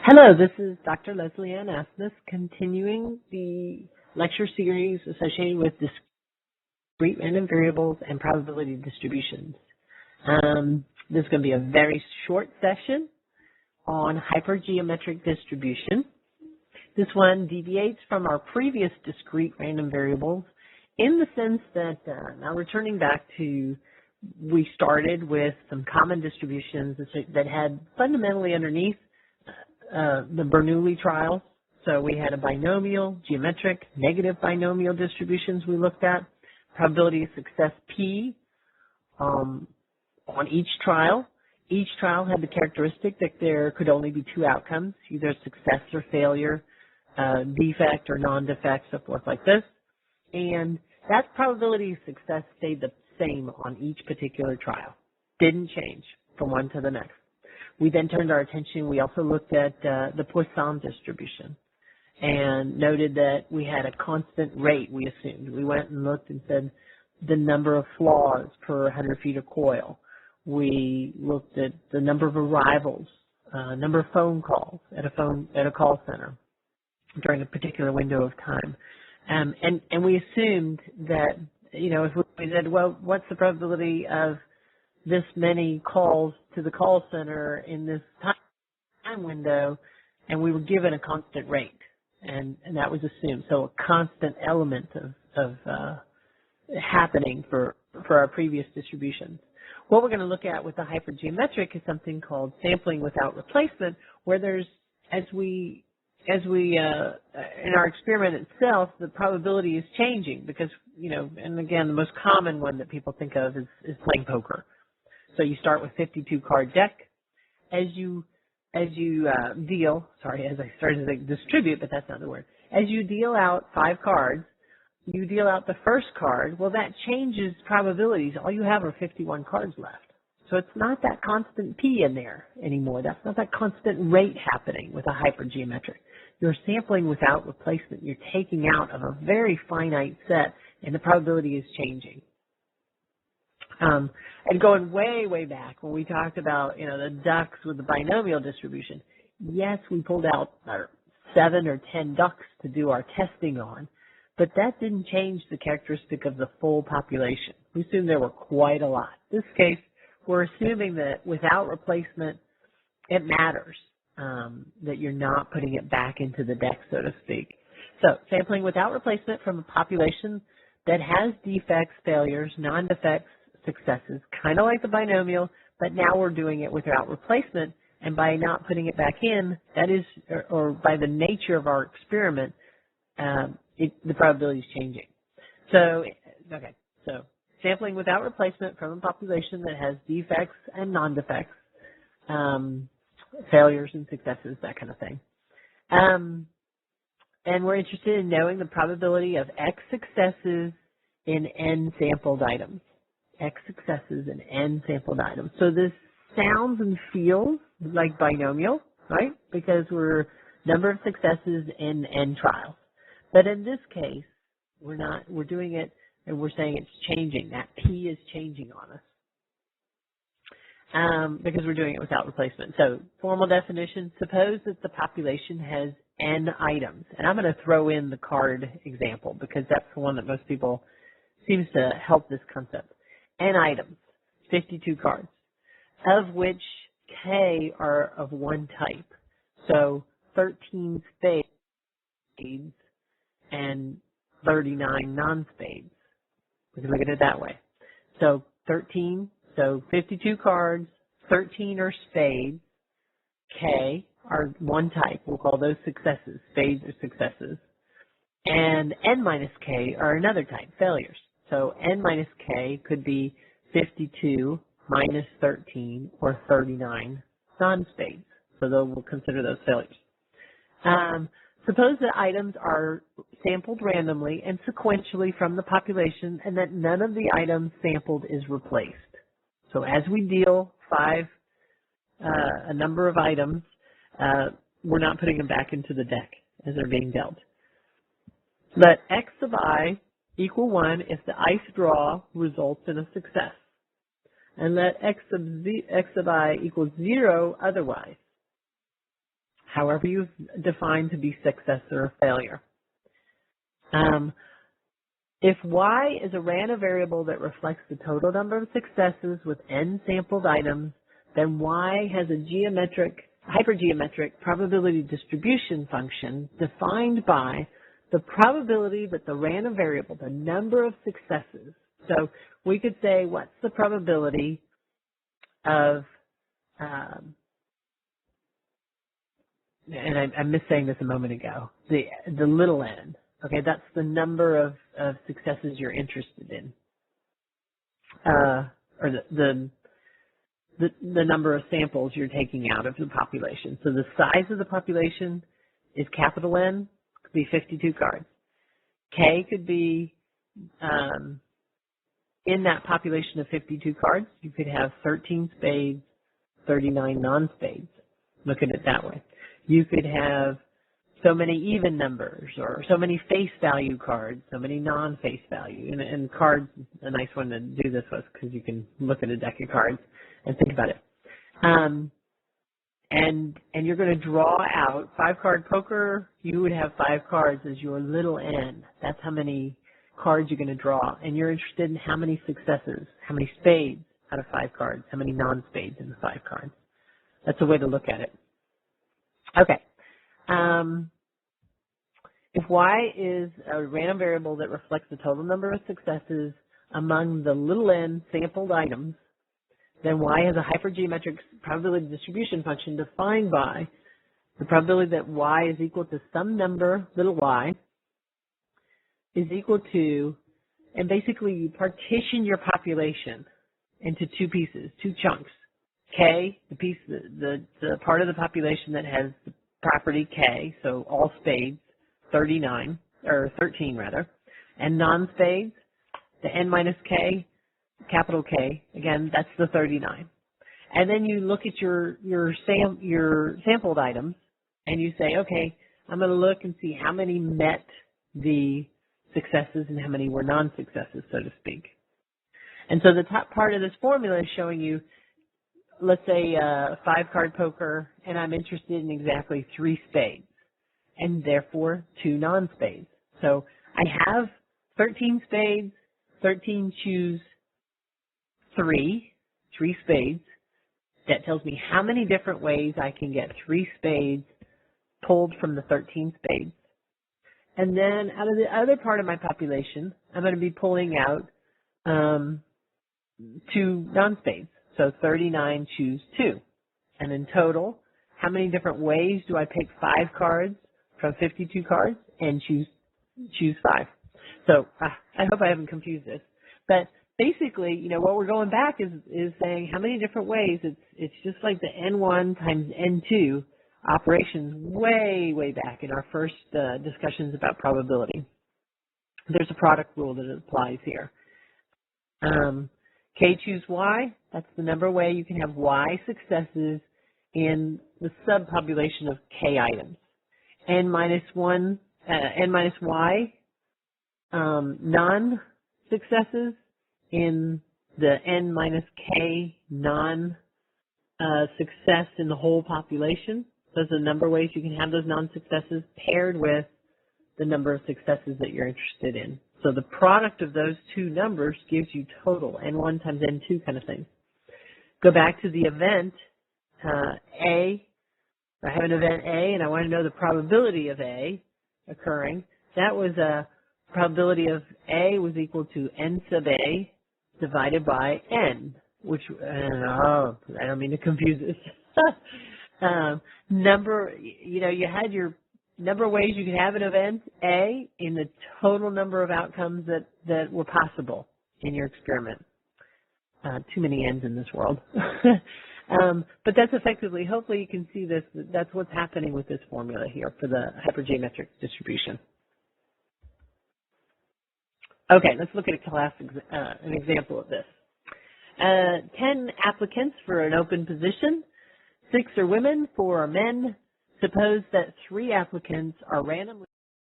Hello, this is Dr. Leslie Ann Asmus, continuing the lecture series associated with discrete random variables and probability distributions. This is going to be a very short session on hypergeometric distribution. This one deviates from our previous discrete random variables in the sense that, now returning back to, we started with some common distributions that had fundamentally underneath the Bernoulli trials. So we had a binomial, geometric, negative binomial distributions we looked at, probability of success P on each trial. Each trial had the characteristic that there could only be two outcomes, either success or failure, defect or non-defect, so forth like this. And that probability of success stayed the same on each particular trial. Didn't change from one to the next. We then turned our attention, we also looked at the Poisson distribution and noted that we had a constant rate, we assumed. We went and looked and said the number of flaws per 100 feet of coil. We looked at the number of arrivals, number of phone calls at a call center during a particular window of time. And we assumed that, you know, if we said, well, what's the probability of this many calls to the call center in this time window, and we were given a constant rate, and that was assumed. So a constant element of happening for our previous distributions. What we're going to look at with the hypergeometric is something called sampling without replacement, where there's, as we in our experiment itself, the probability is changing because, you know, and again, the most common one that people think of is playing poker. So you start with 52 card deck. As you deal, sorry, as I started to say distribute, but that's not the word. As you deal out 5 cards, you deal out the first card. Well, that changes probabilities. All you have are 51 cards left. So it's not that constant P in there anymore. That's not that constant rate happening with a hypergeometric. You're sampling without replacement. You're taking out of a very finite set, and the probability is changing. And going way, way back when we talked about, you know, the ducks with the binomial distribution, yes, we pulled out 7 or 10 ducks to do our testing on, but that didn't change the characteristic of the full population. We assumed there were quite a lot. In this case, we're assuming that without replacement, it matters, that you're not putting it back into the deck, so to speak. So sampling without replacement from a population that has defects, failures, non-defects, successes, kind of like the binomial, but now we're doing it without replacement, and by not putting it back in, that is, or by the nature of our experiment, the probability is changing. So, okay, so sampling without replacement from a population that has defects and non-defects, failures and successes, that kind of thing. And we're interested in knowing the probability of X successes in N sampled items. X successes in N sampled items. So this sounds and feels like binomial, right? Because we're number of successes in N trials. But in this case, we're doing it and we're saying it's changing. That P is changing on us. Because we're doing it without replacement. So formal definition, suppose that the population has N items. And I'm going to throw in the card example because that's the one that most people seems to help this concept. N items, 52 cards, of which K are of one type. So 13 spades and 39 non-spades. We can look at it that way. So 52 cards, 13 are spades, K are one type. We'll call those successes. Spades are successes. And N minus K are another type, failures. So N minus K could be 52 minus 13 or 39 non-spades. So we'll consider those failures. Suppose that items are sampled randomly and sequentially from the population and that none of the items sampled is replaced. So as we deal a number of items, we're not putting them back into the deck as they're being dealt. Let X of I equal 1 if the ice draw results in a success. and let x of I equals 0 otherwise, however you've defined to be success or failure. If y is a random variable that reflects the total number of successes with n sampled items, then y has a hypergeometric probability distribution function defined by the probability that the random variable, the number of successes. So we could say, what's the probability of, and I'm missaying this a moment ago, the little n. Okay, that's the number of successes you're interested in, or the number of samples you're taking out of the population. So the size of the population is capital N, could be 52 cards. K could be, in that population of 52 cards, you could have 13 spades, 39 non-spades. Look at it that way. You could have so many even numbers, or so many face value cards, so many non-face value. And cards, a nice one to do this with, because you can look at a deck of cards and think about it. And you're going to draw out 5-card poker. You would have 5 cards as your little n. That's how many cards you're going to draw. And you're interested in how many successes, how many spades out of 5 cards, how many non-spades in the 5 cards. That's a way to look at it. Okay. If y is a random variable that reflects the total number of successes among the little n sampled items, then y has a hypergeometric probability distribution function defined by the probability that y is equal to some number, little y, is equal to, and basically you partition your population into 2 pieces, 2 chunks. K, the piece, the part of the population that has the property K, so all spades, 13 rather, and non-spades, the n minus K, capital K, again, that's the 39. And then you look at your sampled items and you say, okay, I'm going to look and see how many met the successes and how many were non-successes, so to speak. And so the top part of this formula is showing you, let's say 5-card poker, and I'm interested in exactly 3 spades, and therefore 2 non-spades. So I have 13 spades, 13 choose 3 spades. That tells me how many different ways I can get 3 spades pulled from the 13 spades. And then out of the other part of my population, I'm going to be pulling out 2 non-spades. So 39 choose 2. And in total, how many different ways do I pick 5 cards from 52 cards and choose 5? So I hope I haven't confused this. But basically, you know, what we're going back is saying how many different ways. It's just like the N1 times N2 operations way back in our first discussions about probability. There's a product rule that applies here. K choose Y, that's the number of way you can have Y successes in the subpopulation of K items. N minus Y, non-successes in the N minus K non-success in the whole population. There's a number of ways you can have those non-successes paired with the number of successes that you're interested in. So the product of those 2 numbers gives you total, N1 times N2 kind of thing. Go back to the event A. I have an event A and I want to know the probability of A occurring. That was a probability of A was equal to N sub A divided by N, which, I don't mean to confuse this. You had your number of ways you could have an event A in the total number of outcomes that were possible in your experiment. Too many N's in this world. But that's effectively, hopefully you can see this, that's what's happening with this formula here for the hypergeometric distribution. Okay, let's look at an example of this. 10 applicants for an open position. 6 are women, 4 are men. Suppose that 3 applicants are randomly